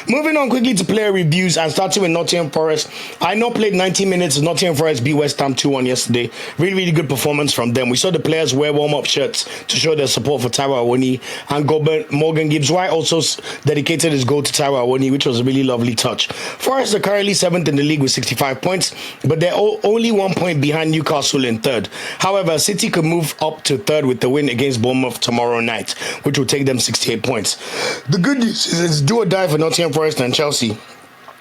Moving on quickly to player reviews and starting with Nottingham Forest. I know played 90 minutes. Nottingham Forest beat West Ham 2-1 yesterday. Really, really good performance from them. We saw the players wear warm-up shirts to show their support for Taiwo Awoniyi, and Morgan Gibbs-White also dedicated his goal to Taiwo Awoniyi, which was a really lovely touch. Forest are currently 7th in the league with 65 points, but they're only 1 point behind Newcastle in 3rd. However, City could move up to 3rd with the win against Bournemouth tomorrow night, which will take them 68 points. The good news is it's do or die for Nottingham Forest and Chelsea.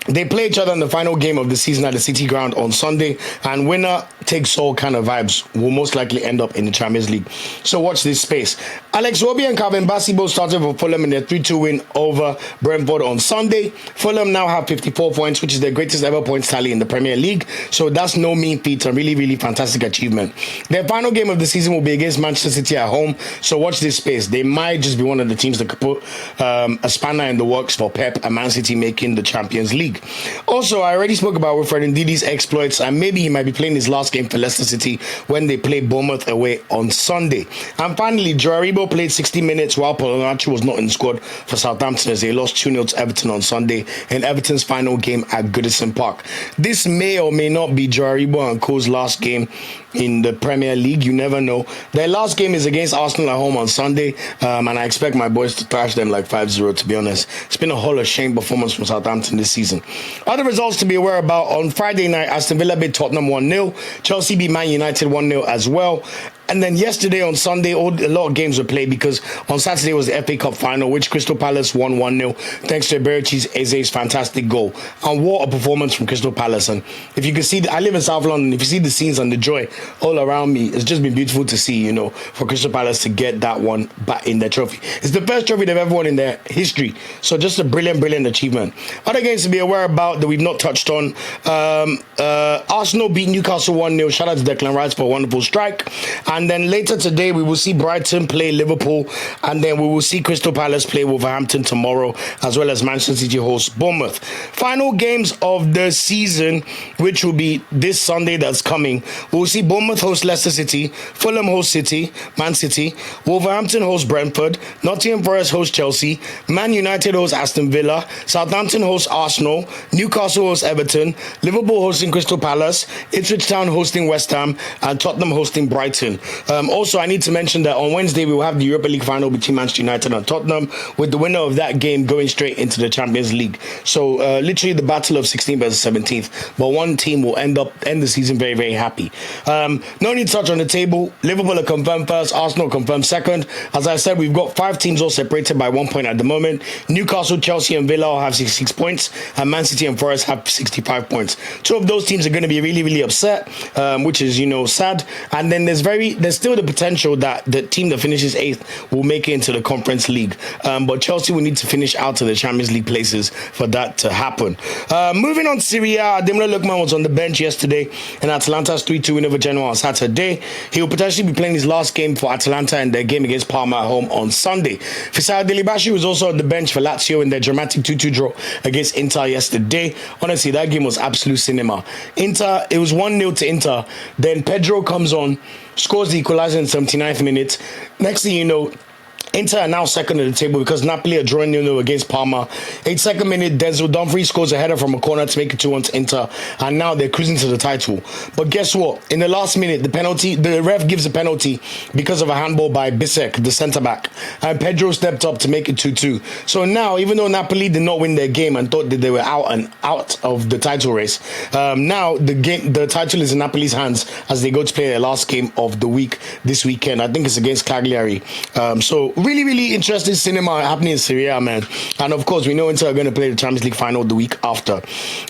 They play each other in the final game of the season at the City Ground on Sunday, and winner takes all kind of vibes will most likely end up in the Champions League. So watch this space. Alex Iwobi and Calvin Bassey both started for Fulham in their 3-2 win over Brentford on Sunday. Fulham now have 54 points, which is their greatest ever points tally in the Premier League. So that's no mean feat, a really, really fantastic achievement. Their final game of the season will be against Manchester City at home. So watch this space. They might just be one of the teams that could put a spanner in the works for Pep and Man City making the Champions League. Also, I already spoke about Wilfred Ndidi's exploits, and maybe he might be playing his last game for Leicester City when they play Bournemouth away on Sunday. And finally, Joe Aribo played 60 minutes while Polonarchi was not in the squad for Southampton as they lost 2-0 to Everton on Sunday in Everton's final game at Goodison Park. This may or may not be Joe Aribo and Co.'s last game in the Premier League. You never know. Their last game is against Arsenal at home on Sunday, and I expect my boys to thrash them like 5-0, to be honest. It's been a Hall of Shame performance from Southampton this season. Other results to be aware about: on Friday night, Aston Villa beat Tottenham 1-0. Chelsea beat Man United 1-0 as well. And then yesterday on Sunday, a lot of games were played because on Saturday was the FA Cup final, which Crystal Palace won 1-0 thanks to Eberechi's Eze's fantastic goal. And what a performance from Crystal Palace. And if you can see, I live in South London, if you see the scenes and the joy all around me, it's just been beautiful to see, for Crystal Palace to get that one back in their trophy. It's the first trophy they've ever won in their history. So just a brilliant, brilliant achievement. Other games to be aware about that we've not touched on. Arsenal beat Newcastle 1-0. Shout out to Declan Rice for a wonderful strike. And then later today, we will see Brighton play Liverpool, and then we will see Crystal Palace play Wolverhampton tomorrow, as well as Manchester City host Bournemouth. Final games of the season, which will be this Sunday that's coming. We will see Bournemouth host Leicester City, Fulham host City, Man City, Wolverhampton host Brentford, Nottingham Forest host Chelsea, Man United host Aston Villa, Southampton host Arsenal, Newcastle host Everton, Liverpool hosting Crystal Palace, Ipswich Town hosting West Ham, and Tottenham hosting Brighton. Also, I need to mention that on Wednesday, we will have the Europa League final between Manchester United and Tottenham, with the winner of that game going straight into the Champions League. So, literally the battle of 16th versus 17th. But one team will end the season very, very happy. No need to touch on the table. Liverpool are confirmed first. Arsenal confirmed second. As I said, we've got 5 teams all separated by 1 point at the moment. Newcastle, Chelsea, and Villa all have 66 points. And Man City and Forest have 65 points. 2 of those teams are going to be really, really upset, which is, sad. And then there's still the potential that the team that finishes 8th will make it into the Conference League. But Chelsea will need to finish out of the Champions League places for that to happen. Moving on to Serie A, Ademola Lookman was on the bench yesterday in Atalanta's 3-2 win over Genoa on Saturday. He will potentially be playing his last game for Atalanta in their game against Parma at home on Sunday. Fisayo Delibashi was also on the bench for Lazio in their dramatic 2-2 draw against Inter yesterday. Honestly, that game was absolute cinema. It was 1-0 to Inter. Then Pedro comes on, scores the equalizer in the 79th minute. Next thing you know, Inter are now second at the table because Napoli are drawing 0-0 against Parma. 82nd minute, Denzel Dumfries scores a header from a corner to make it 2-1 to Inter, and now they're cruising to the title. But guess what? In the last minute, the ref gives a penalty because of a handball by Bisek, the centre-back, and Pedro stepped up to make it 2-2. So now, even though Napoli did not win their game and thought that they were out of the title race, now the title is in Napoli's hands as they go to play their last game of the week this weekend. I think it's against Cagliari. So really, really interesting cinema happening in Serie A, man. And of course, we know Inter are going to play the Champions League final the week after.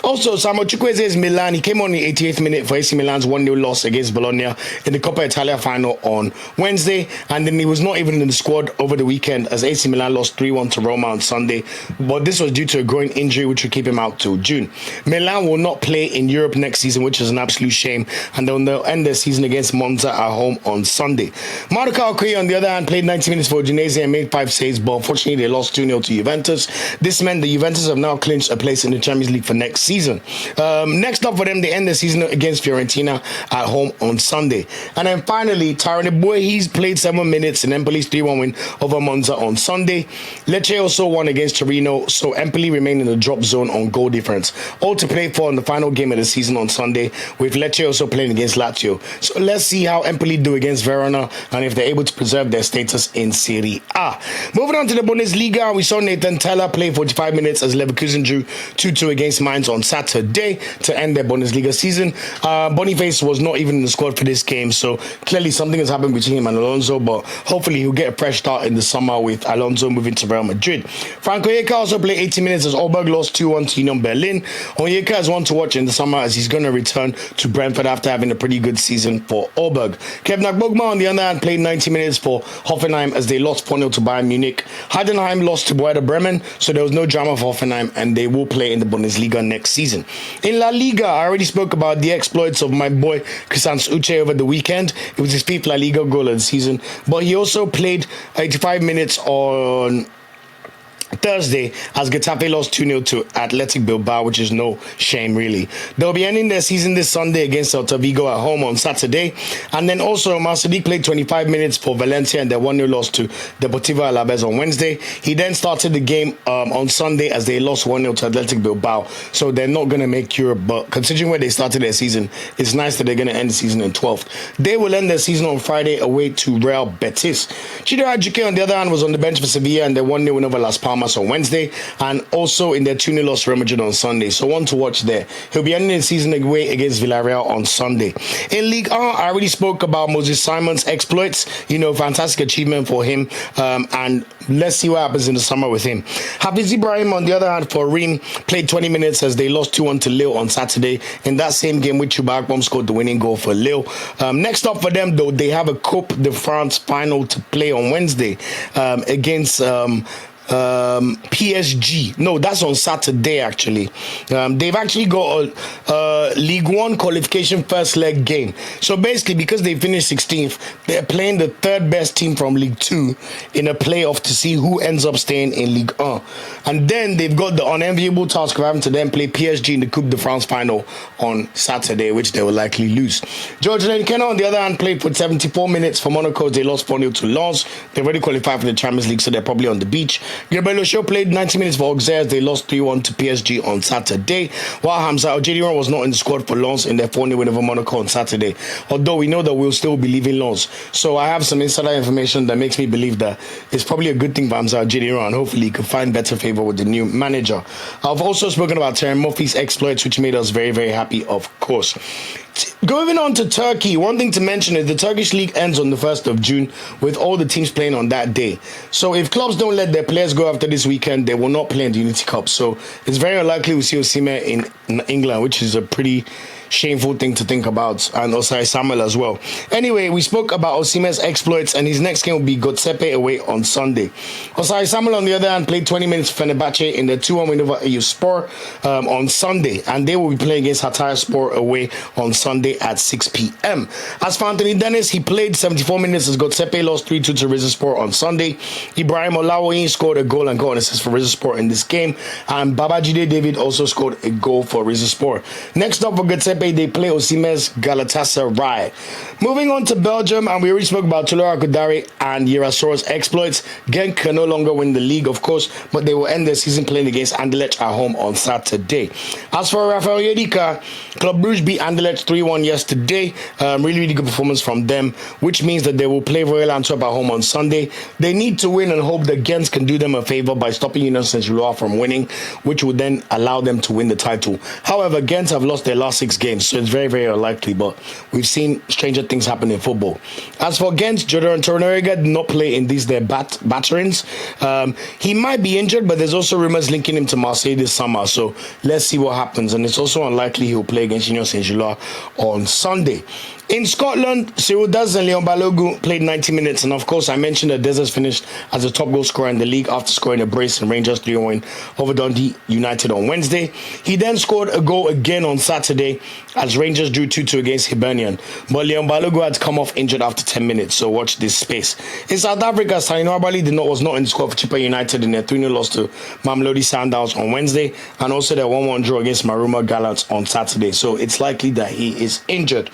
Also, Samuel Chukwueze's Milan, he came on in the 88th minute for AC Milan's 1-0 loss against Bologna in the Coppa Italia final on Wednesday. And then he was not even in the squad over the weekend as AC Milan lost 3-1 to Roma on Sunday. But this was due to a groin injury, which will keep him out till June. Milan will not play in Europe next season, which is an absolute shame. And they'll end their season against Monza at home on Sunday. Maduka Okoye, on the other hand, played 90 minutes for Udinese Udinese and made 5 saves, but unfortunately they lost 2-0 to Juventus. This meant the Juventus have now clinched a place in the Champions League for next season. Next up for them, they end the season against Fiorentina at home on Sunday. And then finally, Tyrone Boy, he's played 7 minutes in Empoli's 3-1 win over Monza on Sunday. Lecce also won against Torino, so Empoli remain in the drop zone on goal difference. All to play for in the final game of the season on Sunday, with Lecce also playing against Lazio. So let's see how Empoli do against Verona and if they're able to preserve their status in Serie A. Moving on to the Bundesliga, we saw Nathan Teller play 45 minutes as Leverkusen drew 2-2 against Mainz on Saturday to end their Bundesliga season. Boniface was not even in the squad for this game, so clearly something has happened between him and Alonso, but hopefully he'll get a fresh start in the summer with Alonso moving to Real Madrid. Franco Onyeka also played 80 minutes as Augsburg lost 2-1 to Union Berlin. Onyeka is one to watch in the summer as he's going to return to Brentford after having a pretty good season for Augsburg. Kevin Agbogma, on the other hand, played 90 minutes for Hoffenheim as they lost 4-0 to Bayern Munich. Heidenheim lost to Werder Bremen, so there was no drama for Hoffenheim, and they will play in the Bundesliga next season. In La Liga, I already spoke about the exploits of my boy Christantus Uche over the weekend. It was his 5th La Liga goal of the season, but he also played 85 minutes on Thursday as Getafe lost 2-0 to Athletic Bilbao, which is no shame really. They'll be ending their season this Sunday against Celta Vigo at home on Saturday. And then also Marcelic played 25 minutes for Valencia and their 1-0 loss to Deportivo Alaves on Wednesday. He then started the game on Sunday as they lost 1-0 to Athletic Bilbao. So they're not going to make Europe, but considering where they started their season, it's nice that they're going to end the season in 12th. They will end their season on Friday away to Real Betis. Chido Ajuke, on the other hand, was on the bench for Sevilla and their 1-0 win over Las Palmas on Wednesday, and also in their 2-0 loss to Real Madrid on Sunday. So one to watch there. He'll be ending the season away against Villarreal on Sunday. In Ligue 1, I already spoke about Moses Simon's exploits. Fantastic achievement for him. And let's see what happens in the summer with him. Hafiz Ibrahim, on the other hand, for Reims, played 20 minutes as they lost 2-1 to Lille on Saturday. In that same game, with Chuba Akpom scored the winning goal for Lille. Next up for them, though, they have a Coupe de France final to play on Wednesday against PSG. No, that's on Saturday actually. They've actually got a League 1 qualification first leg game. So basically, because they finished 16th, they're playing the third best team from League 2 in a playoff to see who ends up staying in League 1. And then they've got the unenviable task of having to then play PSG in the Coupe de France final on Saturday, which they will likely lose. George Lenkena, on the other hand, played for 74 minutes for Monaco. They lost 4-0 to Lens. They've already qualified for the Champions League, so they're probably on the beach. Gabriel Oshio played 90 minutes for Auxerre. They lost 3-1 to PSG on Saturday, while Hamza Ojediran was not in the squad for Lens in their 4-0 win over Monaco on Saturday. Although we know that we'll still be leaving Lens. So I have some insider information that makes me believe that it's probably a good thing for Hamza Ojediran. Hopefully he could find better favor with the new manager. I've also spoken about Terem Moffi's exploits, which made us very, very happy, of course. Going on to Turkey, one thing to mention is the Turkish league ends on the 1st of June with all the teams playing on that day. So if clubs don't let their players go after this weekend, they will not play in the Unity Cup. So it's very unlikely we'll see Osimhen in England, which is a pretty shameful thing to think about, and Osai Samuel as well. Anyway, we spoke about Osimhen's exploits, and his next game will be Gotsepe away on Sunday. Osai Samuel, on the other hand, played 20 minutes for Fenerbahce in the 2-1 win over Spor on Sunday, and they will be playing against Hatay Spor away on Sunday at 6 p.m. As for Anthony Dennis, he played 74 minutes as Gotsepe lost 3-2 to Rizespor on Sunday. Ibrahim Olawoyin scored a goal and got an assist for Rizespor in this game, and Babajide David also scored a goal for Rizespor. Next up for Gotsepe, they play Osimhen's Galatasaray. Moving on to Belgium, and we already spoke about Tolu Arokodare and Yira Sor's exploits. Genk can no longer win the league, of course, but they will end their season playing against Anderlecht at home on Saturday. As for Rafael Yedika, Club Brugge beat Anderlecht 3-1 yesterday. Really good performance from them, which means that they will play Royal Antwerp at home on Sunday. They need to win and hope that Gent can do them a favor by stopping Union Saint-Gilloise from winning, which would then allow them to win the title. However, Gent have lost their last 6 games, so it's very, very unlikely, but we've seen stranger things happen in football. As for Gent, Jordan Torunariga did not play in these their batterings. He might be injured, but there's also rumors linking him to Marseille this summer, so let's see what happens. And it's also unlikely he'll play against Union Saint-Gilloise on Sunday. In Scotland, Cyriel Dessers and Leon Balogun played 90 minutes, and of course, I mentioned that Dessers finished as the top goal scorer in the league after scoring a brace in Rangers 3-0 win over Dundee United on Wednesday. He then scored a goal again on Saturday as Rangers drew 2-2 against Hibernian, but Leon Balogun had come off injured after 10 minutes, so watch this space. In South Africa, Saino Abali was not in the squad for Chippa United in their 3-0 loss to Mamelodi Sundowns on Wednesday, and also their 1-1 draw against Maruma Gallants on Saturday, so it's likely that he is injured.